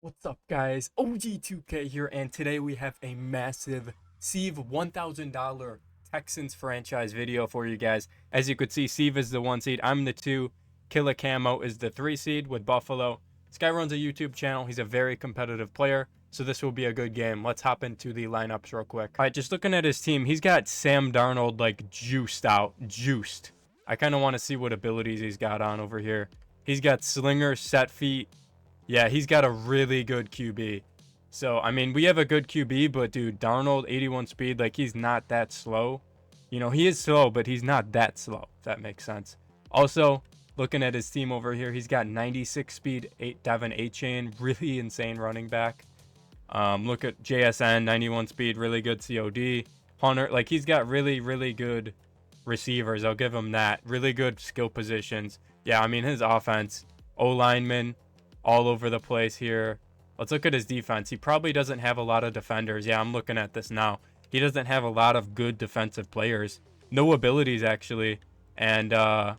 What's up, guys? OG2K here, and today we have a massive Seeve $1,000 Texans franchise video for you guys. As you could see, Seeve is the 1 seed. I'm the 2. Killa Camo is the 3 seed with Buffalo. This guy runs a YouTube channel. He's a very competitive player, so this will be a good game. Let's hop into the lineups real quick. All right, just looking at his team, he's got Sam Darnold like juiced out. Juiced. I kind of want to see what abilities he's got on over here. He's got Slinger, Set Feet. Yeah, he's got a really good QB. So, I mean, we have a good QB, but dude, Darnold, 81 speed, like he's not that slow. You know, he is slow, but he's not that slow, if that makes sense. Also, looking at his team over here, he's got 96 speed, Devin A-Chain, really insane running back. Look at JSN, 91 speed, really good COD. Hunter, like he's got really, really good receivers. I'll give him that. Really good skill positions. Yeah, I mean, his offense, O-lineman, all over the place here. Let's look at his defense. He probably doesn't have a lot of defenders. Yeah, I'm looking at this now. He doesn't have a lot of good defensive players. No abilities, actually. And I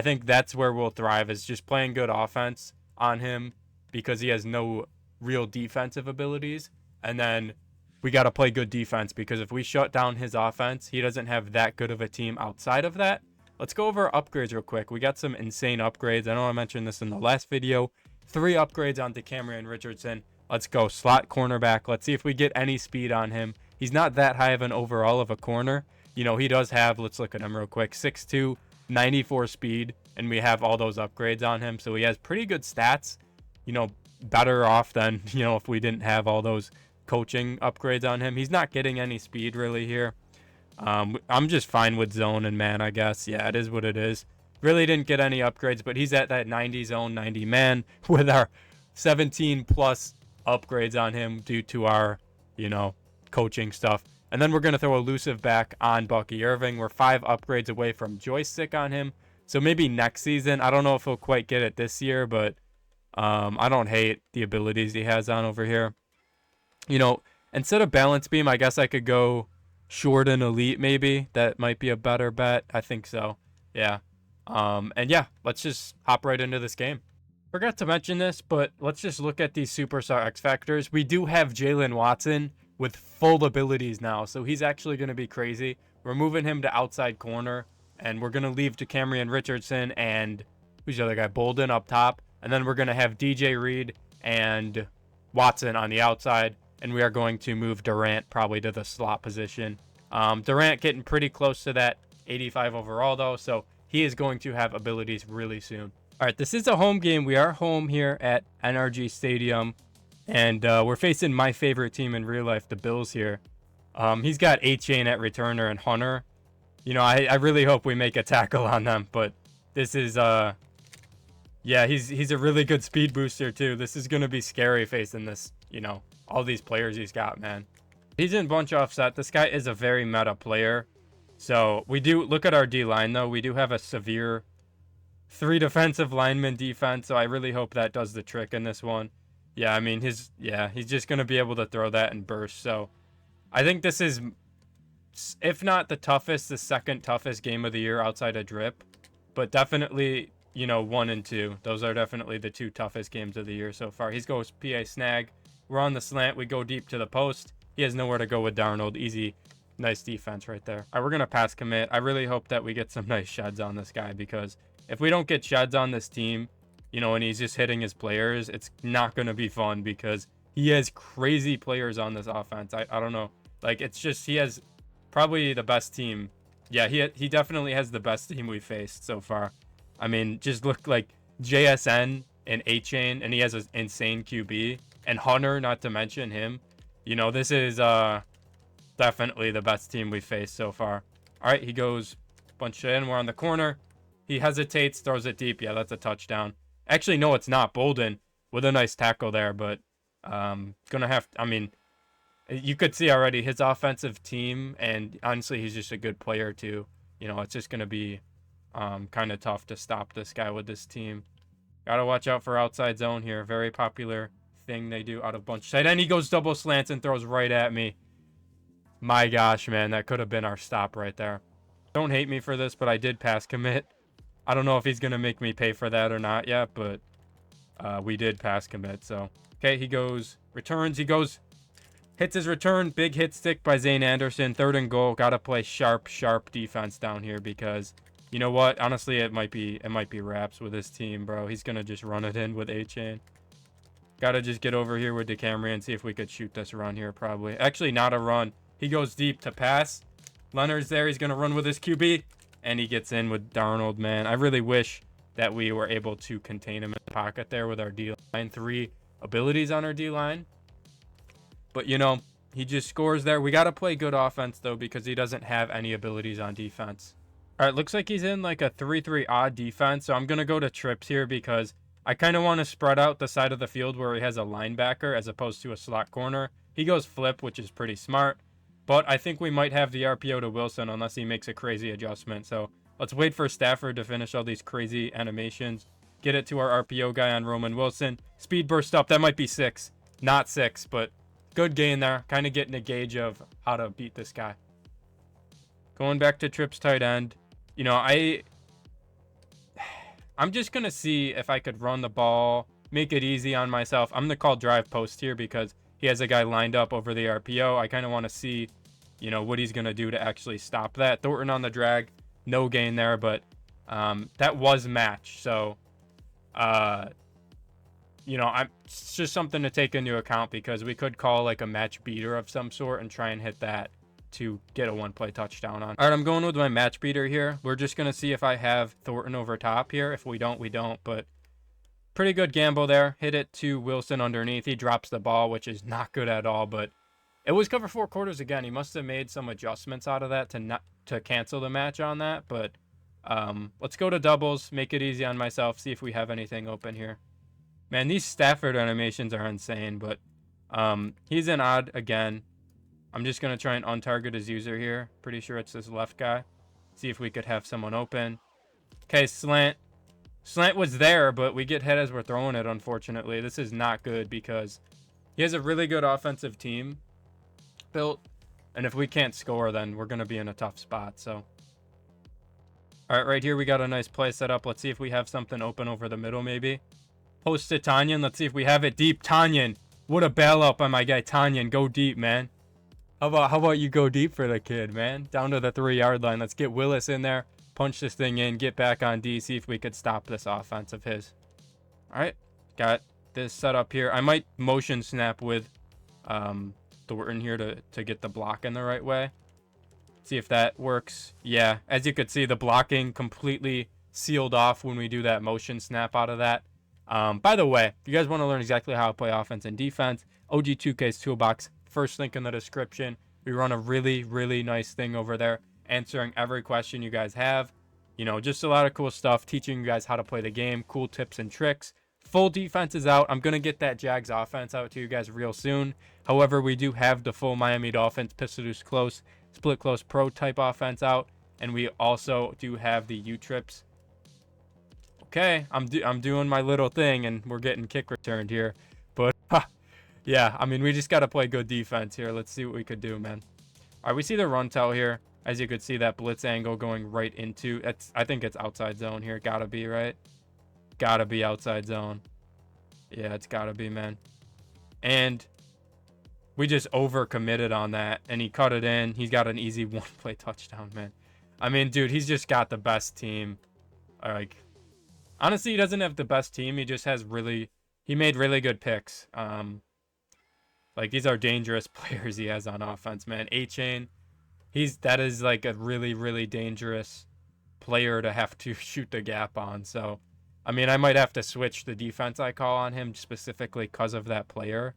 think that's where we'll thrive, is just playing good offense on him because he has no real defensive abilities. And then we got to play good defense because if we shut down his offense, he doesn't have that good of a team outside of that. Let's go over upgrades real quick. We got some insane upgrades. I know I mentioned this in the last video. 3 upgrades onto Cameron Richardson. Let's go slot cornerback. Let's see if we get any speed on him. He's not that high of an overall of a corner. You know, he does have, let's look at him real quick, 6'2", 94 speed, and we have all those upgrades on him. So he has pretty good stats, you know, better off than, you know, if we didn't have all those coaching upgrades on him. He's not getting any speed really here. I'm just fine with zone and man, I guess. Yeah, it is what it is. Really didn't get any upgrades, but he's at that 90 zone, 90 man with our 17 plus upgrades on him due to our, you know, coaching stuff. And then we're going to throw elusive back on Bucky Irving. We're 5 upgrades away from joystick on him. So maybe next season. I don't know if he'll quite get it this year, but I don't hate the abilities he has on over here. You know, instead of balance beam, I guess I could go short and elite maybe. That might be a better bet. I think so. Yeah. And yeah, let's just hop right into this game. Forgot to mention this, but let's just look at these superstar X factors. We do have Jalen Watson with full abilities now, so he's actually going to be crazy. We're moving him to outside corner, and we're going to leave to Cameron Richardson and who's the other guy? Bolden up top, and then we're going to have DJ Reed and Watson on the outside, and we are going to move Durant probably to the slot position. Durant getting pretty close to that 85 overall though, so he is going to have abilities really soon. All right, this is a home game. We are home here at NRG Stadium, and we're facing my favorite team in real life, the Bills here. He's got A-Chain at returner and Hunter. You know, I really hope we make a tackle on them, but this is, yeah, he's a really good speed booster too. This is going to be scary facing this, you know, all these players he's got, man. He's in bunch offset. This guy is a very meta player. So we do look at our D-line though. We do have a severe 3 defensive lineman defense. So I really hope that does the trick in this one. Yeah, I mean he's just going to be able to throw that and burst. So I think this is, if not the toughest, the second toughest game of the year outside of drip, but definitely, you know, 1 and 2. Those are definitely the 2 toughest games of the year so far. He goes PA snag. We're on the slant. We go deep to the post. He has nowhere to go with Darnold. Easy. Nice defense right there. All right, we're going to pass commit. I really hope that we get some nice sheds on this guy, because if we don't get sheds on this team, you know, and he's just hitting his players, it's not going to be fun because he has crazy players on this offense. I don't know. Like, it's just, he has probably the best team. Yeah, he definitely has the best team we faced so far. I mean, just look like JSN and A-Chain, and he has an insane QB. And Hunter, not to mention him. You know, this is definitely the best team we faced so far. All right, he goes bunch in. We're on the corner. He hesitates, throws it deep. Yeah, that's a touchdown. Actually, no, it's not. Bolden with a nice tackle there, but gonna have to, I mean, you could see already his offensive team, and honestly, he's just a good player too. You know, it's just gonna be kind of tough to stop this guy with this team. Gotta watch out for outside zone here. Very popular thing they do out of bunch side. And he goes double slants and throws right at me. My gosh, man, that could have been our stop right there. Don't hate me for this, but I did pass commit. I don't know if he's going to make me pay for that or not yet, but we did pass commit, so Okay, he goes, returns, he goes, hits his return, big hit stick by Zane Anderson, 3rd and goal. Gotta play sharp defense down here because, you know what? Honestly, it might be wraps with his team, bro. He's gonna just run it in with A-Chain. Gotta just get over here with DeCamry and see if we could shoot this run here, probably. Actually, not a run. He goes deep to pass. Leonard's there. He's gonna run with his QB, and he gets in with Darnold, man. I really wish that we were able to contain him in the pocket there with our D-line. 3 abilities on our D-line. But, you know, he just scores there. We got to play good offense, though, because he doesn't have any abilities on defense. All right, looks like he's in like a 3-3 odd defense. So I'm going to go to trips here because I kind of want to spread out the side of the field where he has a linebacker as opposed to a slot corner. He goes flip, which is pretty smart. But I think we might have the RPO to Wilson unless he makes a crazy adjustment. So let's wait for Stafford to finish all these crazy animations. Get it to our RPO guy on Roman Wilson. Speed burst up. That might be 6. Not 6, but good gain there. Kind of getting a gauge of how to beat this guy. Going back to trips tight end. You know, I'm just going to see if I could run the ball, make it easy on myself. I'm going to call drive post here because he has a guy lined up over the RPO. I kind of want to see, you know, what he's going to do to actually stop that. Thornton on the drag. No gain there, but that was match. So, you know, it's just something to take into account because we could call like a match beater of some sort and try and hit that to get a 1-play touchdown on. All right, I'm going with my match beater here. We're just going to see if I have Thornton over top here. If we don't, we don't. But pretty good gamble there. Hit it to Wilson underneath. He drops the ball, which is not good at all. But it was cover 4 quarters again. He must have made some adjustments out of that to cancel the match on that. But let's go to doubles. Make it easy on myself. See if we have anything open here. Man, these Stafford animations are insane. But he's in odd again. I'm just going to try and untarget his user here. Pretty sure it's this left guy. See if we could have someone open. Okay, slant. Slant was there, but we get hit as we're throwing it, unfortunately. This is not good because he has a really good offensive team built. And if we can't score, then we're going to be in a tough spot. So, all right, right here we got a nice play set up. Let's see if we have something open over the middle maybe. Post to Tanyan. Let's see if we have it deep. Tanyan. What a bail up on my guy Tanyan. Go deep, man. How about you go deep for the kid, man? Down to the 3-yard line. Let's get Willis in there. Punch this thing in. Get back on D. See if we could stop this offense of his. All right. Got this set up here. I might motion snap with Thornton here to get the block in the right way. See if that works. Yeah. As you could see, the blocking completely sealed off when we do that motion snap out of that. By the way, if you guys want to learn exactly how to play offense and defense, OG2K's Toolbox. First link in the description. We run a really, really nice thing over there, answering every question you guys have. You know, just a lot of cool stuff, teaching you guys how to play the game, cool tips and tricks. Full defense is out. I'm going to get that Jags offense out to you guys real soon. However, we do have the full Miami Dolphins, Pistol Deuce Close, Split Close Pro type offense out. And we also do have the U-Trips. Okay, I'm doing my little thing, and we're getting kick returned here. But, yeah, I mean, we just got to play good defense here. Let's see what we could do, man. All right, we see the run tell here. As you could see, that blitz angle going right into it. I think it's outside zone here. Gotta be, right? Gotta be outside zone. Yeah, it's gotta be, man. And we just overcommitted on that, and he cut it in. He's got an easy 1-play touchdown, man. I mean, dude, he's just got the best team. Like, honestly, he doesn't have the best team. He just has he made really good picks. Like, these are dangerous players he has on offense, man. A-Chain, that is like a really, really dangerous player to have to shoot the gap on. So, I mean, I might have to switch the defense I call on him specifically because of that player.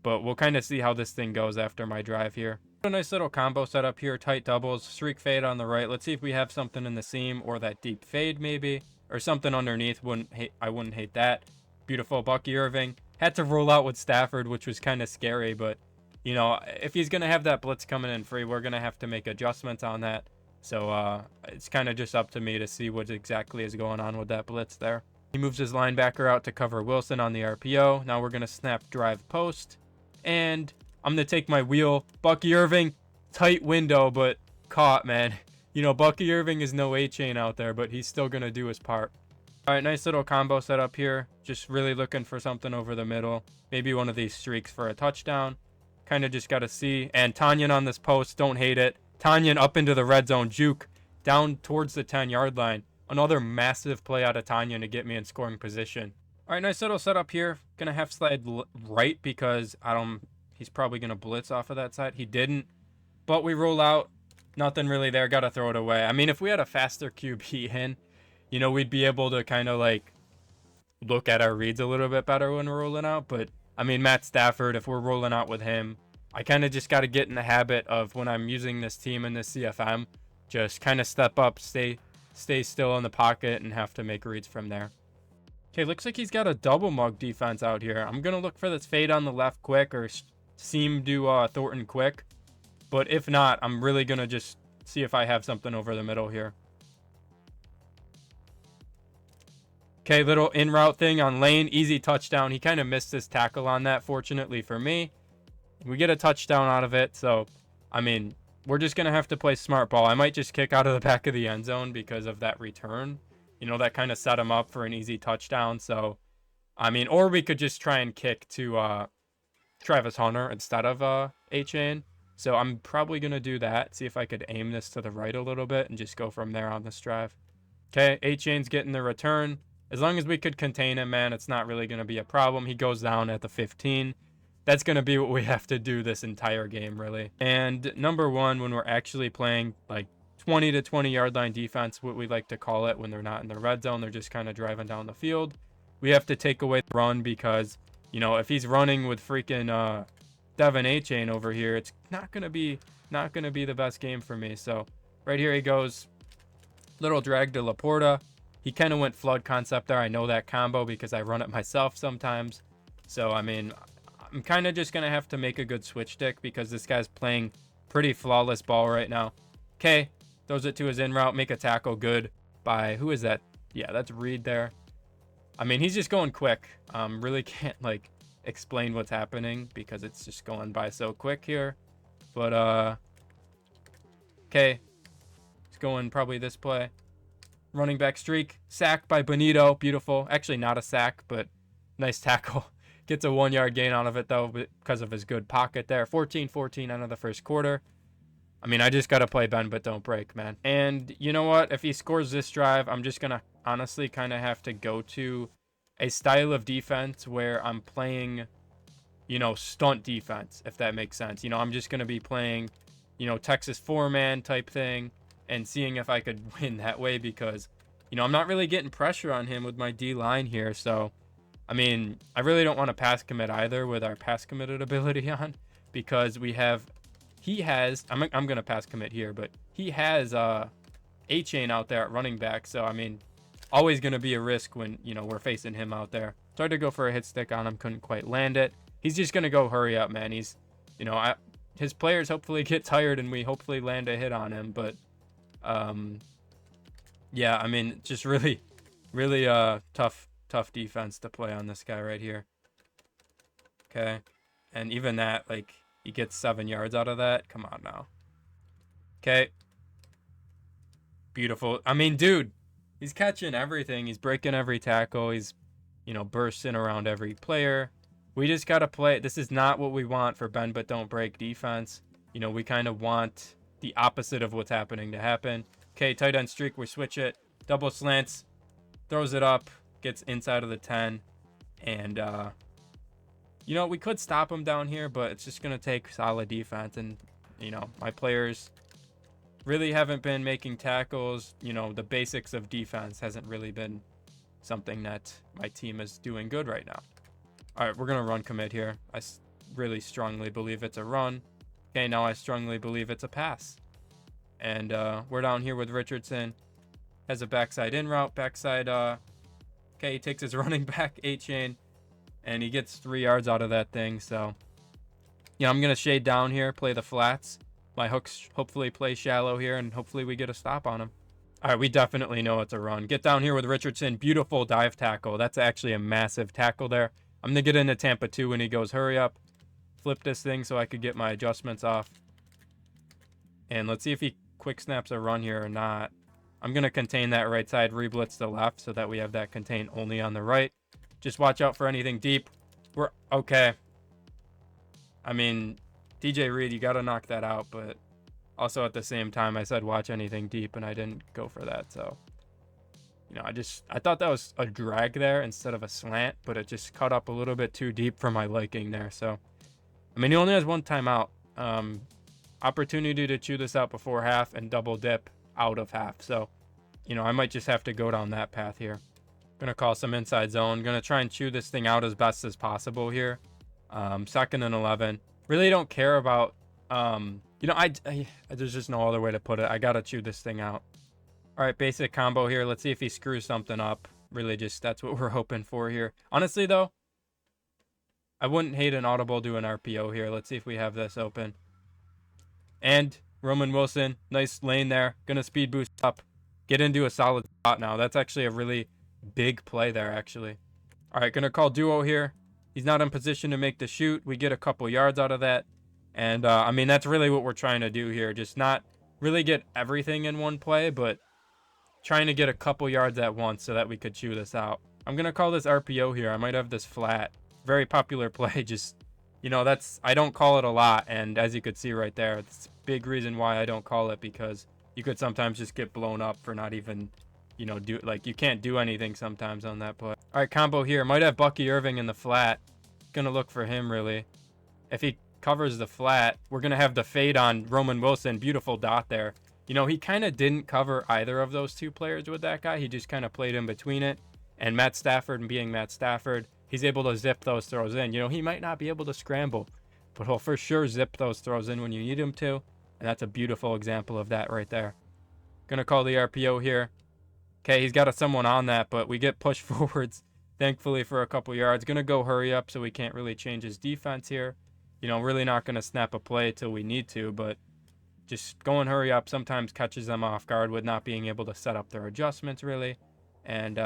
But we'll kind of see how this thing goes after my drive here. A nice little combo setup here. Tight doubles, streak fade on the right. Let's see if we have something in the seam or that deep fade maybe. Or something underneath. I wouldn't hate that. Beautiful Bucky Irving. Had to roll out with Stafford, which was kind of scary. But, you know, if he's going to have that blitz coming in free, we're going to have to make adjustments on that. So it's kind of just up to me to see what exactly is going on with that blitz there. He moves his linebacker out to cover Wilson on the RPO. Now we're going to snap drive post. And I'm going to take my wheel. Bucky Irving, tight window, but caught, man. You know, Bucky Irving is no A-Chain out there, but he's still going to do his part. All right, nice little combo set up here. Just really looking for something over the middle. Maybe one of these streaks for a touchdown. Kind of just got to see. And Tanyan on this post. Don't hate it. Tanyan up into the red zone. Juke down towards the 10-yard line. Another massive play out of Tanyan to get me in scoring position. All right, nice little setup here. Going to half slide right because he's probably going to blitz off of that side. He didn't. But we roll out. Nothing really there. Got to throw it away. I mean, if we had a faster QB in, you know, we'd be able to kind of like look at our reads a little bit better when we're rolling out. But I mean, Matt Stafford, if we're rolling out with him, I kind of just got to get in the habit of when I'm using this team in this CFM, just kind of step up, stay still in the pocket and have to make reads from there. Okay, looks like he's got a double mug defense out here. I'm going to look for this fade on the left quick or seam to Thornton quick. But if not, I'm really going to just see if I have something over the middle here. Okay, little in-route thing on lane. Easy touchdown. He kind of missed his tackle on that, fortunately for me. We get a touchdown out of it. So, I mean, we're just going to have to play smart ball. I might just kick out of the back of the end zone because of that return. You know, that kind of set him up for an easy touchdown. So, I mean, or we could just try and kick to Travis Hunter instead of A-Chain. So, I'm probably going to do that. See if I could aim this to the right a little bit and just go from there on this drive. Okay, A-Chain's getting the return. As long as we could contain him, man, it's not really going to be a problem. He goes down at the 15. That's going to be what we have to do this entire game, really. And number one, when we're actually playing like 20 to 20 yard line defense, what we like to call it when they're not in the red zone, they're just kind of driving down the field. We have to take away the run because, you know, if he's running with freaking Devin A-Chain over here, it's not going to be the best game for me. So right here he goes. Little drag to Laporta. He kind of went flood concept there. I know that combo because I run it myself sometimes. So, I mean, I'm kind of just going to have to make a good switch stick because this guy's playing pretty flawless ball right now. Okay, throws it to his in route, make a tackle good by, who is that? Yeah, that's Reed there. I mean, he's just going quick. Really can't, like, explain what's happening because it's just going by so quick here. But, okay, it's going probably this play. Running back streak, sack by Benito, beautiful. Actually not a sack, but nice tackle. Gets a 1 yard gain out of it though because of his good pocket there. 14-14 out of the first quarter. I mean, I just got to play bend but don't break, man. And you know what? If he scores this drive, I'm just going to honestly kind of have to go to a style of defense where I'm playing, you know, stunt defense, if that makes sense. You know, I'm just going to be playing, you know, Texas 4-man type thing. And seeing if I could win that way because, you know, I'm not really getting pressure on him with my D-line here. So, I mean, I really don't want to pass commit either with our pass committed ability on because he has, I'm going to pass commit here, but he has A-Chain out there at running back. So, I mean, always going to be a risk when, you know, we're facing him out there. Tried to go for a hit stick on him, couldn't quite land it. He's just going to go hurry up, man. He's, you know, his players hopefully get tired and we hopefully land a hit on him, but yeah, I mean, just really tough defense to play on this guy right here. Okay, and even that, like, he gets 7 yards out of that. Come on now. Okay, beautiful. I mean, dude, he's catching everything. He's breaking every tackle. He's, you know, bursting around every player. We just gotta play. This is not what we want for bend but don't break defense. You know, we kind of want the opposite of what's happening to happen. Okay, tight end streak, we switch it. Double slants, throws it up, gets inside of the 10. And, you know, we could stop him down here, but it's just going to take solid defense. And, you know, my players really haven't been making tackles. You know, the basics of defense hasn't really been something that my team is doing good right now. All right, we're going to run commit here. I really strongly believe it's a run. Okay, now I strongly believe it's a pass. And we're down here with Richardson. Has a backside in route, backside. Okay, he takes his running back, A-Chain, and he gets 3 yards out of that thing. So, yeah, I'm going to shade down here, play the flats. My hooks hopefully play shallow here, and hopefully we get a stop on him. All right, we definitely know it's a run. Get down here with Richardson. Beautiful dive tackle. That's actually a massive tackle there. I'm going to get into Tampa 2 when he goes hurry up. Flip this thing so I could get my adjustments off. And let's see if he quick snaps a run here or not. I'm going to contain that right side, re-blitz the left so that we have that contain only on the right. Just watch out for anything deep. We're okay. I mean, DJ Reed, you got to knock that out, but also at the same time, I said watch anything deep, and I didn't go for that. So, you know, I thought that was a drag there instead of a slant, but it just cut up a little bit too deep for my liking there. So, I mean, he only has one timeout. Opportunity to chew this out before half and double dip out of half. So, you know, I might just have to go down that path here. Gonna call some inside zone. Gonna try and chew this thing out as best as possible here. 2nd and 11. Really don't care about, you know, there's just no other way to put it. I gotta chew this thing out. All right, basic combo here. Let's see if he screws something up. Really just, that's what we're hoping for here. Honestly, though, I wouldn't hate an audible do an RPO here. Let's see if we have this open. And Roman Wilson, nice lane there. Gonna speed boost up. Get into a solid spot now. That's actually a really big play there, actually. All right, gonna call duo here. He's not in position to make the shoot. We get a couple yards out of that. And, I mean, that's really what we're trying to do here. Just not really get everything in one play, but trying to get a couple yards at once so that we could chew this out. I'm gonna call this RPO here. I might have this flat. Very popular play. Just, you know, I don't call it a lot. And as you could see right there, it's a big reason why I don't call it, because you could sometimes just get blown up for not even, you know, you can't do anything sometimes on that play. All right, combo here. Might have Bucky Irving in the flat. Gonna look for him, really. If he covers the flat, we're gonna have the fade on Roman Wilson. Beautiful dot there. You know, he kind of didn't cover either of those two players with that guy. He just kind of played in between it. And Matt Stafford, and being Matt Stafford, he's able to zip those throws in. You know, he might not be able to scramble, but he'll for sure zip those throws in when you need him to. And that's a beautiful example of that right there. Gonna call the RPO here. Okay, he's got someone on that, but we get pushed forwards, thankfully, for a couple yards. Gonna go hurry up so we can't really change his defense here. You know, really not gonna snap a play till we need to, but just going hurry up sometimes catches them off guard with not being able to set up their adjustments, really. And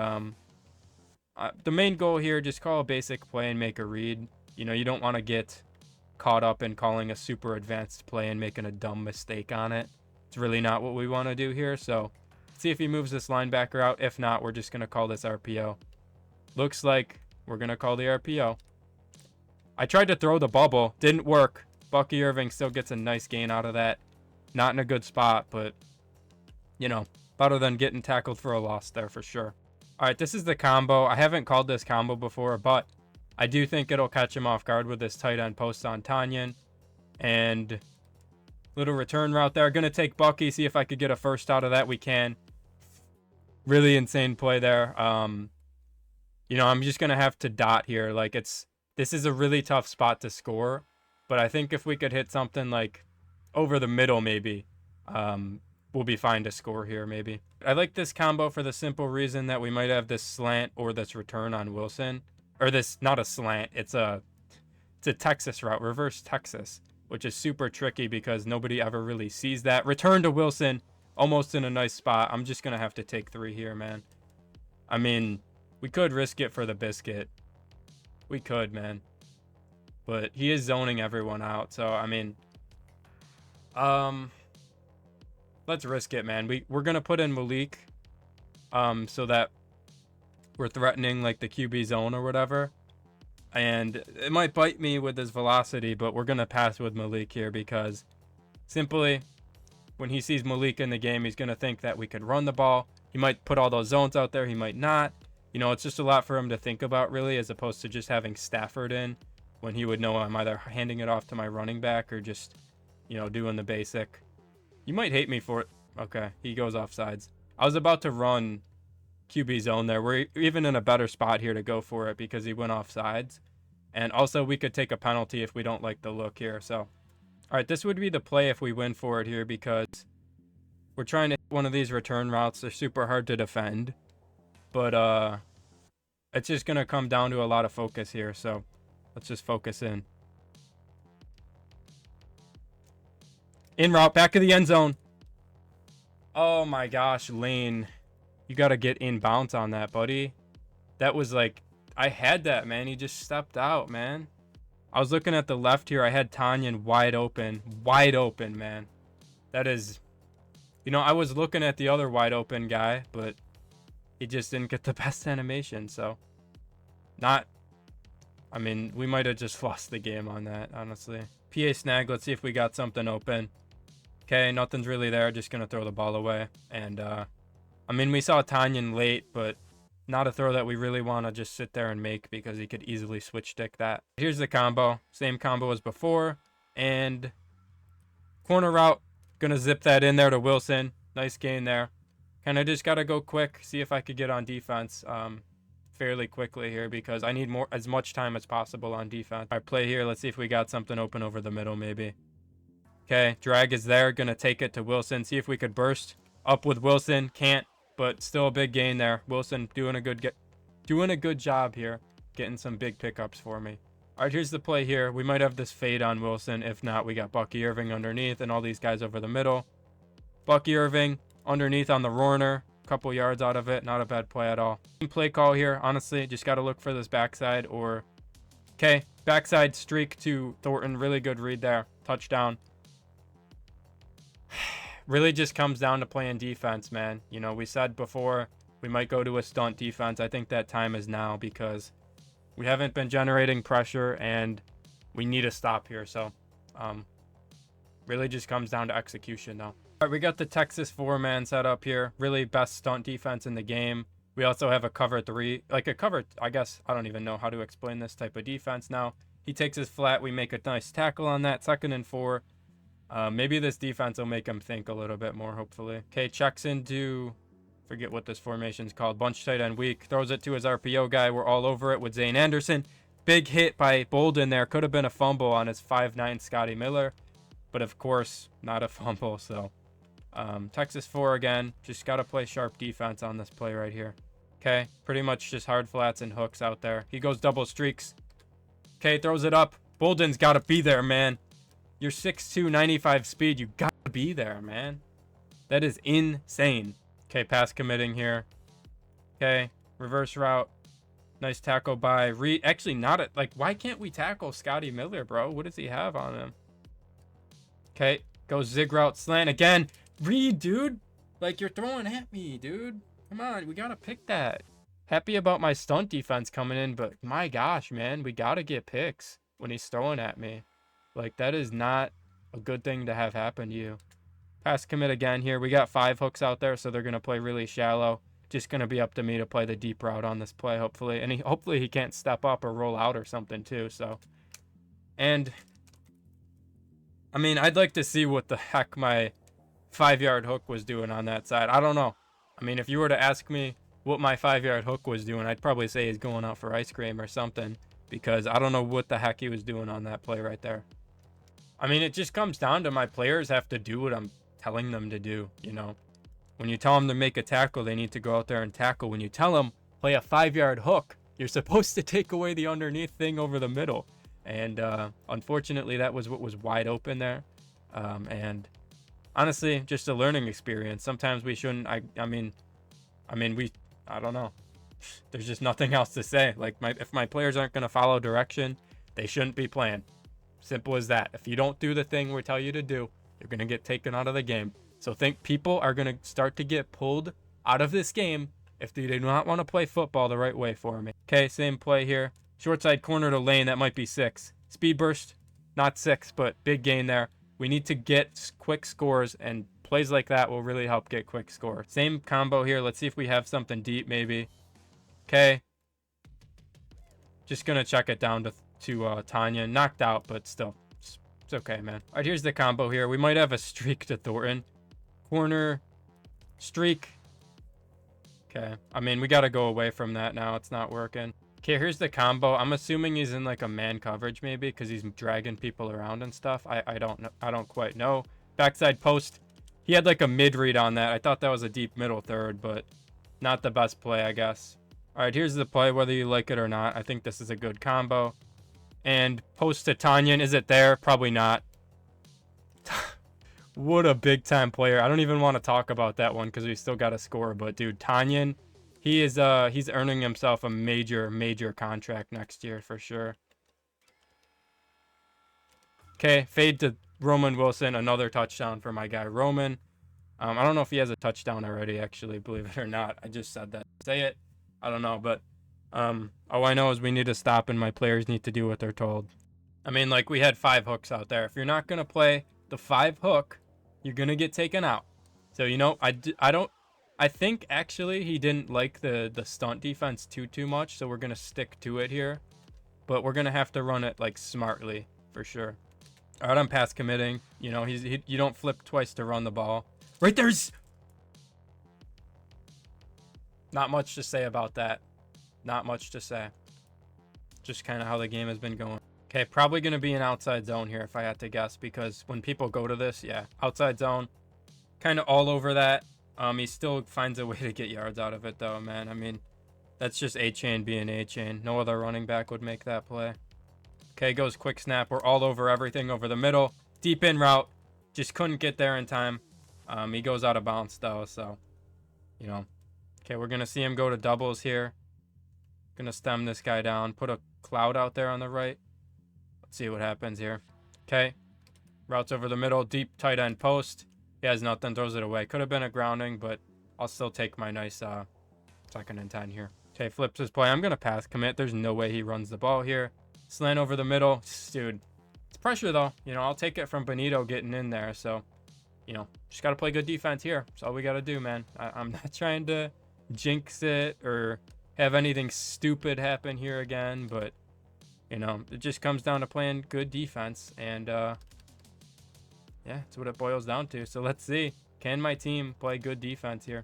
the main goal here, just call a basic play and make a read. You know, you don't want to get caught up in calling a super advanced play and making a dumb mistake on it. It's really not what we want to do here. So see if he moves this linebacker out. If not, we're just going to call this RPO. Looks like we're going to call the RPO. I tried to throw the bubble. Didn't work. Bucky Irving still gets a nice gain out of that. Not in a good spot, but, you know, better than getting tackled for a loss there for sure. All right, this is the combo. I haven't called this combo before, but I do think it'll catch him off guard with this tight end post on Tanyan. And little return route there. Going to take Bucky, see if I could get a first out of that. We can. Really insane play there. You know, I'm just going to have to dot here. Like, this is a really tough spot to score. But I think if we could hit something like over the middle, maybe, we'll be fine to score here, maybe. I like this combo for the simple reason that we might have this slant or this return on Wilson. Or this, not a slant, it's a Texas route, reverse Texas, which is super tricky because nobody ever really sees that. Return to Wilson, almost in a nice spot. I'm just going to have to take 3 here, man. I mean, we could risk it for the biscuit. We could, man. But he is zoning everyone out, so, I mean, let's risk it, man. We're going to put in Malik so that we're threatening like the QB zone or whatever. And it might bite me with his velocity, but we're going to pass with Malik here because simply when he sees Malik in the game, he's going to think that we could run the ball. He might put all those zones out there. He might not. You know, it's just a lot for him to think about, really, as opposed to just having Stafford in when he would know I'm either handing it off to my running back or just, you know, doing the basic. You might hate me for it. Okay, he goes off sides. I was about to run QB zone there. We're even in a better spot here to go for it because he went off sides. And also we could take a penalty if we don't like the look here. So, all right, this would be the play if we win for it here because we're trying to hit one of these return routes. They're super hard to defend. But it's just going to come down to a lot of focus here. So let's just focus in. In route, back of the end zone. Oh my gosh, Lane. You got to get in bounce on that, buddy. That was like, I had that, man. He just stepped out, man. I was looking at the left here. I had Tanyan wide open, man. That is You know, I was looking at the other wide open guy, but he just didn't get the best animation. So, not. I mean, we might have just lost the game on that, honestly. PA snag. Let's see if we got something open. Okay, nothing's really there. Just going to throw the ball away. And, I mean, we saw Tanyan late, but not a throw that we really want to just sit there and make because he could easily switch stick that. Here's the combo. Same combo as before. And corner route. Going to zip that in there to Wilson. Nice gain there. Kind of just got to go quick. See if I could get on defense fairly quickly here because I need as much time as possible on defense. All right, play here. Let's see if we got something open over the middle maybe. Okay, drag is there. Going to take it to Wilson. See if we could burst up with Wilson. Can't, but still a big gain there. Wilson doing a good job here, getting some big pickups for me. All right, here's the play here. We might have this fade on Wilson. If not, we got Bucky Irving underneath and all these guys over the middle. Bucky Irving underneath on the Rorner. Couple yards out of it. Not a bad play at all. Play call here. Honestly, just got to look for this backside or... Okay, backside streak to Thornton. Really good read there. Touchdown. Really just comes down to playing defense, man. You know, we said before we might go to a stunt defense. I think that time is now because we haven't been generating pressure and we need a stop here. So, really just comes down to execution now. All right, we got the Texas 4-man set up here. Really best stunt defense in the game. We also have a cover 3, like a cover, I guess, I don't even know how to explain this type of defense now. He takes his flat. We make a nice tackle on that. 2nd and 4. Maybe this defense will make him think a little bit more, hopefully. Okay, checks into, forget what this formation's called, bunch tight end weak. Throws it to his RPO guy. We're all over it with Zane Anderson. Big hit by Bolden there. Could have been a fumble on his 5'9" Scotty Miller. But, of course, not a fumble, so... Texas 4 again. Just got to play sharp defense on this play right here. Okay, pretty much just hard flats and hooks out there. He goes double streaks. Okay, throws it up. Bolden's got to be there, man. You're 6'2", 95 speed. You got to be there, man. That is insane. Okay, pass committing here. Okay, reverse route. Nice tackle by Reed. Actually, not a, like, why can't we tackle Scotty Miller, bro? What does he have on him? Okay, goes zig route slant again. Reed, dude. Like, you're throwing at me, dude. Come on, we got to pick that. Happy about my stunt defense coming in, but my gosh, man, we got to get picks when he's throwing at me. Like, that is not a good thing to have happen to you. Pass commit again here. We got 5 hooks out there, so they're going to play really shallow. Just going to be up to me to play the deep route on this play, hopefully. And hopefully he can't step up or roll out or something, too. So, and, I mean, I'd like to see what the heck my 5-yard hook was doing on that side. I don't know. I mean, if you were to ask me what my 5-yard hook was doing, I'd probably say he's going out for ice cream or something. Because I don't know what the heck he was doing on that play right there. I mean, it just comes down to my players have to do what I'm telling them to do, you know. When you tell them to make a tackle, they need to go out there and tackle. When you tell them, play a 5-yard hook, you're supposed to take away the underneath thing over the middle. And unfortunately, that was what was wide open there. And honestly, just a learning experience. Sometimes we shouldn't, I don't know. There's just nothing else to say. Like, if my players aren't going to follow direction, they shouldn't be playing. Simple as that. If you don't do the thing we tell you to do, you're going to get taken out of the game. So think people are going to start to get pulled out of this game if they do not want to play football the right way for me. Okay, same play here. Short side corner to lane. That might be 6. Speed burst, not 6, but big gain there. We need to get quick scores, and plays like that will really help get quick score. Same combo here. Let's see if we have something deep maybe. Okay. Just going to check it down to Tanya. Knocked out, but still. It's okay, man. All right, here's the combo here. We might have a streak to Thornton. Corner. Streak. Okay. I mean, we got to go away from that now. It's not working. Okay, here's the combo. I'm assuming he's in like a man coverage maybe because he's dragging people around and stuff. I don't know. I don't quite know. Backside post. He had like a mid read on that. I thought that was a deep middle third, but not the best play, I guess. All right, here's the play, whether you like it or not. I think this is a good combo. And post to Tanyan. Is it there? Probably not. What a big-time player. I don't even want to talk about that one because we still got to score. But, dude, Tanyan, he's earning himself a major, major contract next year for sure. Okay, fade to Roman Wilson. Another touchdown for my guy Roman. I don't know if he has a touchdown already, actually, believe it or not. I just said that. Say it. I don't know, but all I know is we need to stop and my players need to do what they're told. I mean, like, we had 5 hooks out there. If you're not going to play the 5 hook, you're going to get taken out. So, you know, I think actually he didn't like the stunt defense too much, so we're going to stick to it here. But we're going to have to run it, like, smartly for sure. All right, I'm pass committing. You know, you don't flip twice to run the ball. Right there's not much to say about that. Not much to say. Just kind of how the game has been going. Okay, probably going to be an outside zone here if I had to guess, because when people go to this, yeah, outside zone, kind of all over that. He still finds a way to get yards out of it, though, man. I mean, that's just A-chain being A-chain. No other running back would make that play. Okay, goes quick snap. We're all over everything over the middle. Deep in route. Just couldn't get there in time. He goes out of bounds, though, so, you know. Okay, we're going to see him go to doubles here. Going to stem this guy down. Put a cloud out there on the right. Let's see what happens here. Okay. Routes over the middle. Deep tight end post. He has nothing. Throws it away. Could have been a grounding, but I'll still take my nice 2nd and 10 here. Okay, flips his play. I'm going to pass commit. There's no way he runs the ball here. Slant over the middle. Dude, it's pressure, though. You know, I'll take it from Benito getting in there. So, you know, just got to play good defense here. That's all we got to do, man. I'm not trying to jinx it or have anything stupid happen here again, but, you know, it just comes down to playing good defense. And, yeah, that's what it boils down to. So let's see. Can my team play good defense here?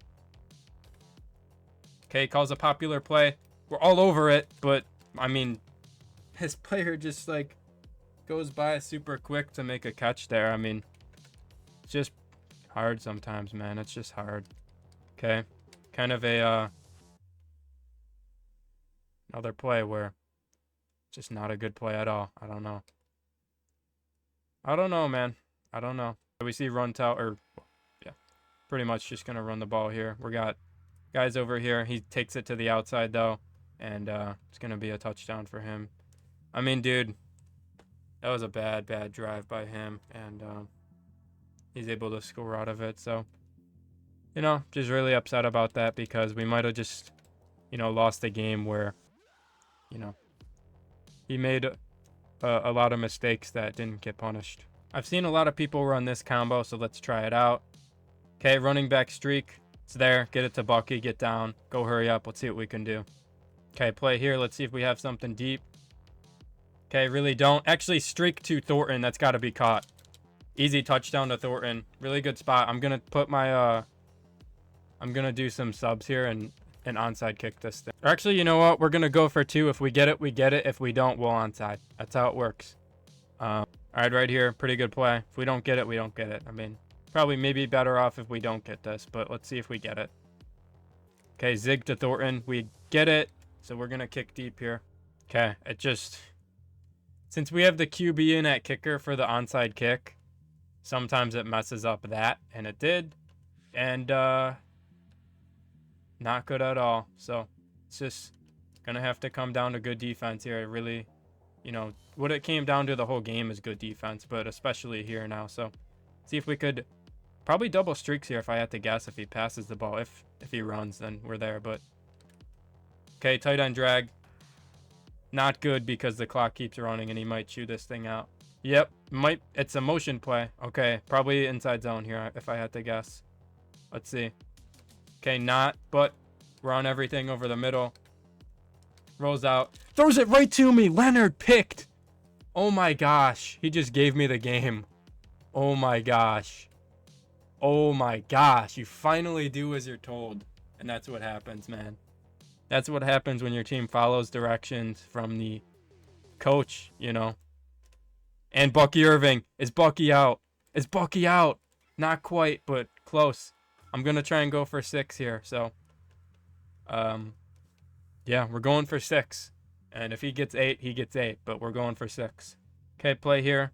Okay, calls a popular play. We're all over it, but, I mean, his player just, like, goes by super quick to make a catch there. I mean, it's just hard sometimes, man. It's just hard. Okay, kind of a another play where just not a good play at all. I don't know. I don't know, man. I don't know. We see run out, or yeah, pretty much just gonna run the ball here. We got guys over here. He takes it to the outside though, and it's gonna be a touchdown for him. I mean, dude, that was a bad drive by him, and he's able to score out of it. So, you know, just really upset about that, because we might have just, you know, lost the game where, you know, he made a lot of mistakes that didn't get punished. I've seen a lot of people run this combo, so let's try it out. Okay, running back streak. It's there. Get it to Bucky. Get down. Go hurry up. Let's see what we can do. Okay, play here. Let's see if we have something deep. Okay, really don't. Actually, streak to Thornton. That's got to be caught. Easy touchdown to Thornton. Really good spot. I'm going to put my... I'm going to do some subs here and onside kick this thing. Or actually, you know what? We're going to go for 2. If we get it, we get it. If we don't, we'll onside. That's how it works. All right here. Pretty good play. If we don't get it, we don't get it. I mean, probably maybe better off if we don't get this, but let's see if we get it. Okay, zig to Thornton. We get it, so we're going to kick deep here. Okay, it just... Since we have the QB in at kicker for the onside kick, sometimes it messes up that, and it did. And, not good at all. So, it's just going to have to come down to good defense here. It really, you know, what it came down to the whole game is good defense, but especially here now. So, see if we could probably double streaks here if I had to guess, if he passes the ball. If he runs, then we're there. But, okay, tight end drag. Not good because the clock keeps running and he might chew this thing out. Yep, it's a motion play. Okay, probably inside zone here if I had to guess. Let's see. Okay, not, but we're on everything over the middle. Rolls out. Throws it right to me. Leonard picked. Oh my gosh. He just gave me the game. Oh my gosh. Oh my gosh. You finally do as you're told. And that's what happens, man. That's what happens when your team follows directions from the coach, you know. And Bucky Irving. Is Bucky out? Is Bucky out? Not quite, but close. I'm going to try and go for 6 here. So, yeah, we're going for 6. And if he gets 8, he gets 8. But we're going for 6. Okay, play here.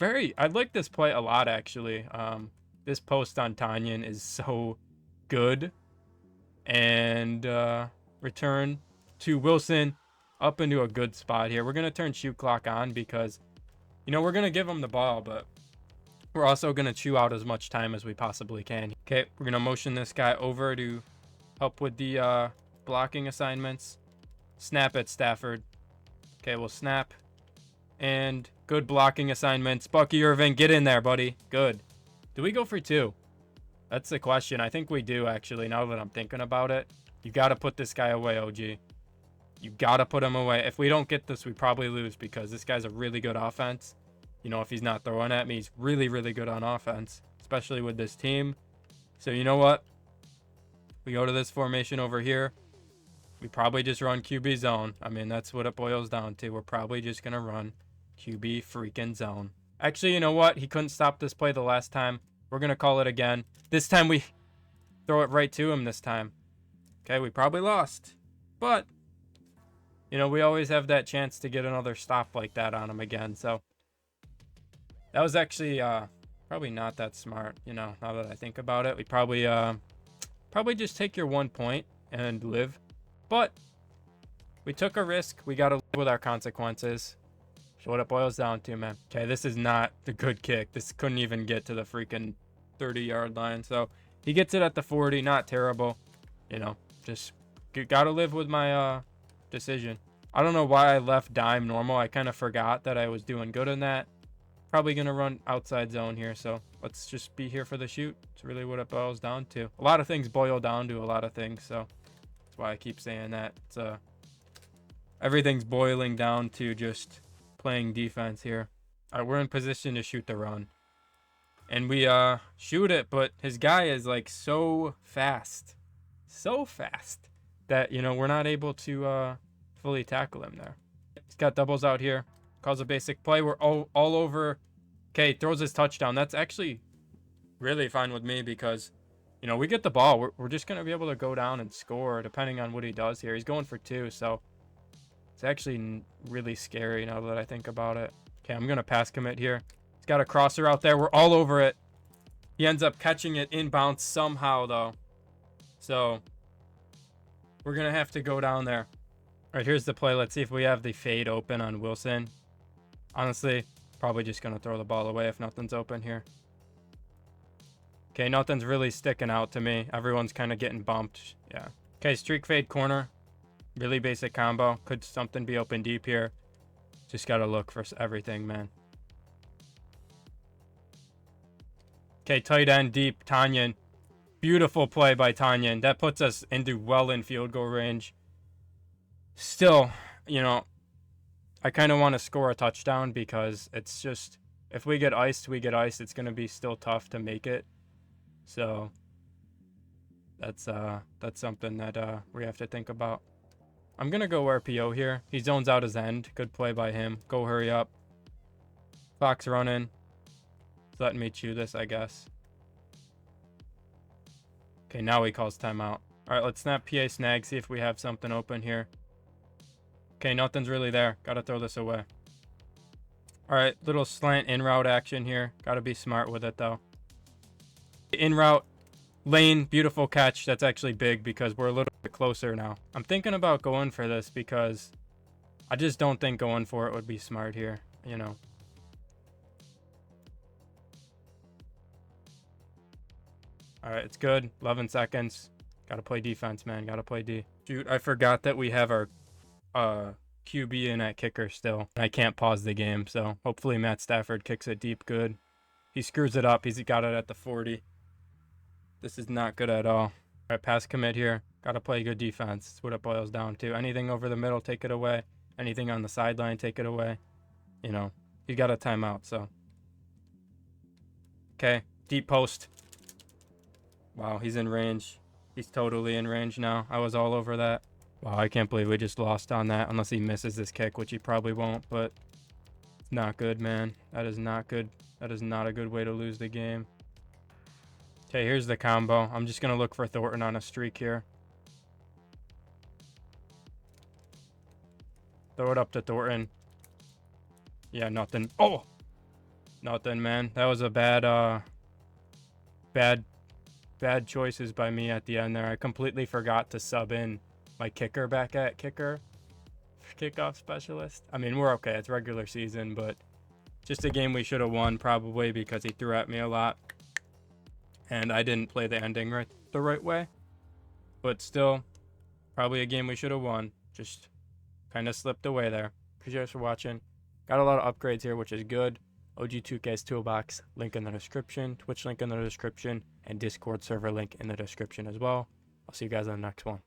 I like this play a lot, actually. This post on Tanyan is so good. And return to Wilson up into a good spot here. We're going to turn shoot clock on because, you know, we're going to give him the ball, but we're also going to chew out as much time as we possibly can. Okay, we're going to motion this guy over to help with the blocking assignments. Snap it, Stafford. Okay, we'll snap. And good blocking assignments. Bucky Irving, get in there, buddy. Good. Do we go for 2? That's the question. I think we do, actually, now that I'm thinking about it. You got to put this guy away, OG. You got to put him away. If we don't get this, we probably lose because this guy's a really good offense. You know, if he's not throwing at me, he's really, really good on offense, especially with this team. So you know what? We go to this formation over here. We probably just run QB zone. I mean, that's what it boils down to. We're probably just going to run QB freaking zone. Actually, you know what? He couldn't stop this play the last time. We're going to call it again. This time we throw it right to him this time. Okay, we probably lost. But, you know, we always have that chance to get another stop like that on him again. So that was actually probably not that smart, you know, now that I think about it. We probably just take your 1 point and live. But we took a risk. We got to live with our consequences. So what it boils down to, man. Okay, this is not the good kick. This couldn't even get to the freaking 30-yard line. So he gets it at the 40. Not terrible. You know, just got to live with my decision. I don't know why I left dime normal. I kind of forgot that I was doing good in that. Probably going to run outside zone here. So let's just be here for the shoot. It's really what it boils down to. A lot of things boil down to a lot of things. So that's why I keep saying that. It's everything's boiling down to just playing defense here. All right, we're in position to shoot the run. And we shoot it, but his guy is like so fast that, you know, we're not able to fully tackle him there. He's got doubles out here. Calls a basic play. We're all over. Okay, throws his touchdown. That's actually really fine with me because, you know, we get the ball. We're just going to be able to go down and score depending on what he does here. He's going for 2, so it's actually really scary now that I think about it. Okay, I'm going to pass commit here. He's got a crosser out there. We're all over it. He ends up catching it inbounds somehow, though. So we're going to have to go down there. All right, here's the play. Let's see if we have the fade open on Wilson. Honestly, probably just going to throw the ball away if nothing's open here. Okay, nothing's really sticking out to me. Everyone's kind of getting bumped. Yeah. Okay, streak fade corner. Really basic combo. Could something be open deep here? Just got to look for everything, man. Okay, tight end deep. Tanyan. Beautiful play by Tanyan. That puts us into well in field goal range. Still, you know, I kind of want to score a touchdown because it's just, if we get iced, we get iced. It's going to be still tough to make it. So that's something that we have to think about. I'm going to go RPO here. He zones out his end. Good play by him. Go hurry up. Clock's running. He's letting me chew this, I guess. Okay, now he calls timeout. All right, let's snap PA snag, see if we have something open here. Okay, nothing's really there. Got to throw this away. All right, little slant in route action here. Got to be smart with it, though. In route. Lane, beautiful catch. That's actually big because we're a little bit closer now. I'm thinking about going for this because I just don't think going for it would be smart here, you know. All right, it's good. 11 seconds. Got to play defense, man. Got to play D. Shoot, I forgot that we have our QB in at kicker still. I can't pause the game, so hopefully Matt Stafford kicks it deep good. He screws it up. He's got it at the 40. This is not good at all. All right, pass commit here. Got to play good defense. That's what it boils down to. Anything over the middle, take it away. Anything on the sideline, take it away. You know, he got a timeout, so. Okay, deep post. Wow, he's in range. He's totally in range now. I was all over that. Wow, I can't believe we just lost on that unless he misses this kick, which he probably won't, but it's not good, man. That is not good. That is not a good way to lose the game. Okay, here's the combo. I'm just going to look for Thornton on a streak here. Throw it up to Thornton. Yeah, nothing. Oh! Nothing, man. That was a bad choices by me at the end there. I completely forgot to sub in my kicker back at kicker. Kickoff specialist. I mean, we're okay. It's regular season, but just a game we should have won probably because he threw at me a lot. and I didn't play the ending the right way. But still, probably a game we should have won. Just kind of slipped away there. Appreciate you guys for watching. Got a lot of upgrades here, which is good. OG2K's Toolbox, link in the description. Twitch link in the description. And Discord server link in the description as well. I'll see you guys on the next one.